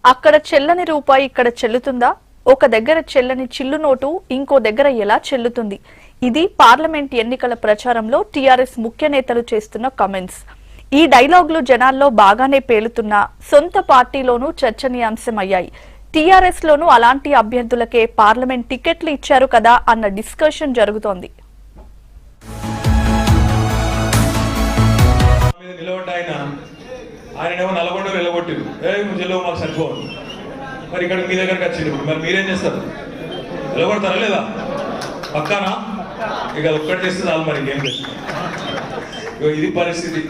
అక్కడ చెల్లని రూపాయి ఇక్కడ చెల్లుతుందా? ఒక దగ్గర చెల్లని చిల్లు నోటు ఇంకో దగ్గర ఎలా చెల్లుతుంది? ఇది పార్లమెంట్ ఎన్నికల ప్రచారంలో టీఆర్ఎస్ ముఖ్య నేతలు చేస్తున్న కామెంట్స్. ఈ డైలాగులు జనాల్లో బాగానే పేలుతున్నా సొంత పార్టీలోనూ చర్చనీయాంశమయ్యాయి. టీఆర్ఎస్ లోనూ అలాంటి అభ్యర్థులకే పార్లమెంట్ టికెట్లు ఇచ్చారు కదా అన్న డిస్కషన్ జరుగుతోంది. ఆయనేమో నల్గొండలో వెళ్ళగొట్టిరు, జిల్లా మాకు సరిపోదు. మరి ఇక్కడ మీ దగ్గరకు వచ్చింది, మరి మీరేం చేస్తారు? వెళ్ళగొడతారా లేదా? పక్కానా? ఇక ఒక్కటి చేస్తే చాలు, మరి ఏం చేస్తారు? ఇది పరిస్థితి.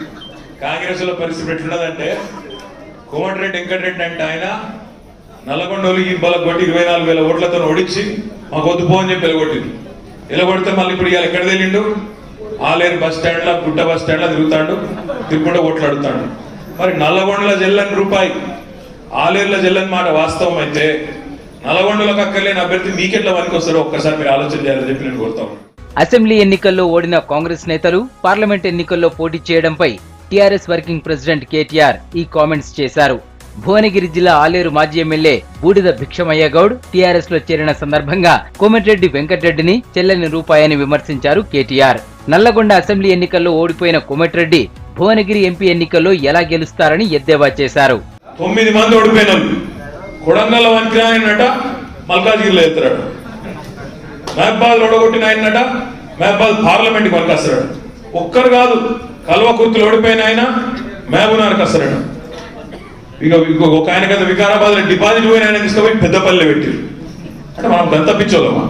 కాంగ్రెస్ లో పరిస్థితి ఎట్లున్నదంటే, కోమటిరెడ్డి వెంకటరెడ్డి అంటే ఆయన నల్లగొండలు ఈ బలకు కొట్టి 24,000 ఓట్లతో ఓడించి మాకు వద్దుపో అని చెప్పి వెళ్ళగొట్టింది. వెళ్ళగొడితే మళ్ళీ ఇప్పుడు ఇవాళ ఎక్కడ తెలియండు? ఆలేరు బస్ స్టాండ్ లా, గుట్ట బస్ స్టాండ్ లా తిరుగుతాడు, తిరుగుకుంటూ ఓట్లు అడుగుతాడు. మరి నల్లగొండల జల్లని రూపాయి, ఆలేరుల జల్లని మాట వాస్తవం అయితే నల్లగొండలకు అక్కర్లేని అభ్యర్థి మీకెట్లా పనికి వస్తారో ఒక్కసారి మీరు ఆలోచన చేయాలని చెప్పి నేను కోరుతాను. అసెంబ్లీ ఎన్నికల్లో ఓడిన కాంగ్రెస్ నేతలు పార్లమెంట్ ఎన్నికల్లో పోటీ చేయడంపై టీఆర్ఎస్ వర్కింగ్ ప్రెసిడెంట్ కేటీఆర్ ఈ కామెంట్స్ చేశారు. భువనగిరి జిల్లా ఆలేరు మాజీ ఎమ్మెల్యే బూడిద భిక్షమయ్య గౌడ్ టీఆర్ఎస్ లో చేరిన సందర్భంగా కోమటిరెడ్డి వెంకటరెడ్డిని చెల్లని రూపాయని విమర్శించారు కేటీఆర్. నల్లగొండ అసెంబ్లీ ఎన్నికల్లో ఓడిపోయిన కోమటిరెడ్డి భువనగిరి ఎంపీ ఎన్నికల్లో ఎలా గెలుస్తారని ఎద్దేవా చేశారు. 9 మంది ఓడిపోయిన కొడంగల్ వంకిరాయనట మల్కాజ్గిరిలో ఎత్తాడు, మహబాద్ ఓడగొట్టిన ఆయనట మహబాద్ పార్లమెంట్ కి వస్తాడు. ఒక్కరు కాదు, కల్వకుర్తిలో ఓడిపోయిన ఆయన మహబూబ్నగర్కి వస్తాడు. ఇక ఒక ఆయన కదా వికారాబాద్ లో డిపాజిట్ పోయిన ఆయన తీసుకుపోయి పెద్దపల్లిలో పెట్టారు. అంటే మనం గంతపించోళ్ళమా?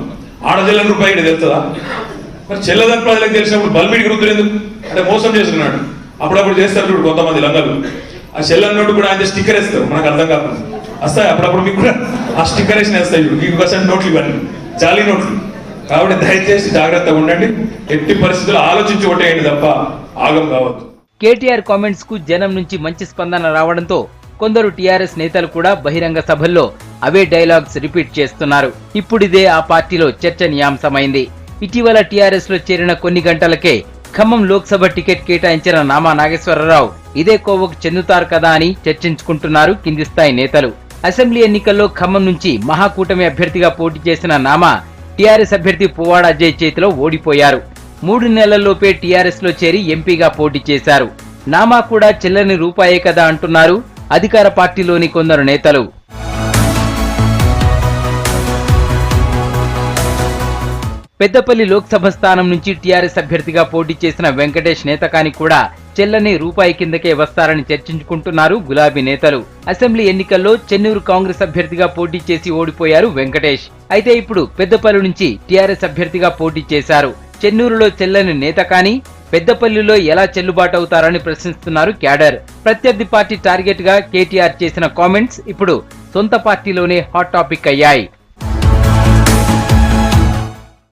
ఆడజల్లని రూపాయి ఇక్కడ తెలుస్తుందా? మరి చెల్లదని ప్రజలకు తెలిసినప్పుడు బల్మిడికి రుద్దులు ఎందుకు? అంటే మోసం చేస్తున్నాడు. అప్పుడప్పుడు చేస్తారు చూడు కొంతమంది లంగలు, ఆ చెల్లని నోటు కూడా ఆయన స్టిక్కర్ వేస్తారు, మనకు అర్థం కాకుండా వస్తాయి. అప్పుడప్పుడు మీకు కూడా ఆ స్టిక్కర్ వేసిన వేస్తాయి చూడు, మీకు పర్సెంట్ నోట్లు ఇవన్నీ జాలీ నోట్లు. కాబట్టి దయచేసి జాగ్రత్తగా ఉండండి, ఎట్టి పరిస్థితుల్లో ఆలోచించి ఓటేయండి తప్ప ఆగం కావద్దు. కేటీఆర్ కామెంట్స్ కు జనం నుంచి మంచి స్పందన రావడంతో కొందరు టీఆర్ఎస్ నేతలు కూడా బహిరంగ సభల్లో అవే డైలాగ్స్ రిపీట్ చేస్తున్నారు. ఇప్పుడిదే ఆ పార్టీలో చర్చనీయాంశమైంది. ఇటీవల టీఆర్ఎస్ లో చేరిన కొన్ని గంటలకే ఖమ్మం లోక్సభ టికెట్ కేటాయించిన నామా నాగేశ్వరరావు ఇదే కోవకు చెందుతారు కదా అని చర్చించుకుంటున్నారు కింది స్థాయి నేతలు. అసెంబ్లీ ఎన్నికల్లో ఖమ్మం నుంచి మహాకూటమి అభ్యర్థిగా పోటీ చేసిన నామా టీఆర్ఎస్ అభ్యర్థి పువ్వాడ అజయ్ చేతిలో ఓడిపోయారు. 3 నెలల్లోపే టీఆర్ఎస్ లో చేరి ఎంపీగా పోటీ చేశారు. నామా కూడా చెల్లని రూపాయే కదా అంటున్నారు అధికార పార్టీలోని కొందరు నేతలు. పెద్దపల్లి లోక్సభ స్థానం నుంచి టీఆర్ఎస్ అభ్యర్థిగా పోటీ చేసిన వెంకటేష్ నేతకాని కూడా చెల్లని రూపాయి కిందకే వస్తారని చర్చించుకుంటున్నారు గులాబీ నేతలు. అసెంబ్లీ ఎన్నికల్లో చెన్నూరు కాంగ్రెస్ అభ్యర్థిగా పోటీ చేసి ఓడిపోయారు వెంకటేష్. అయితే ఇప్పుడు పెద్దపల్లి నుంచి టీఆర్ఎస్ అభ్యర్థిగా పోటీ చేశారు. చెన్నూరులో చెల్లని నేత కానీ పెద్దపల్లిలో ఎలా చెల్లుబాటు అవుతారని ప్రశ్నిస్తున్నారు క్యాడర్. ప్రత్యర్థి పార్టీ టార్గెట్ గా కేటీఆర్ చేసిన కామెంట్స్ ఇప్పుడు సొంత పార్టీలోనే హాట్ టాపిక్ అయ్యాయి.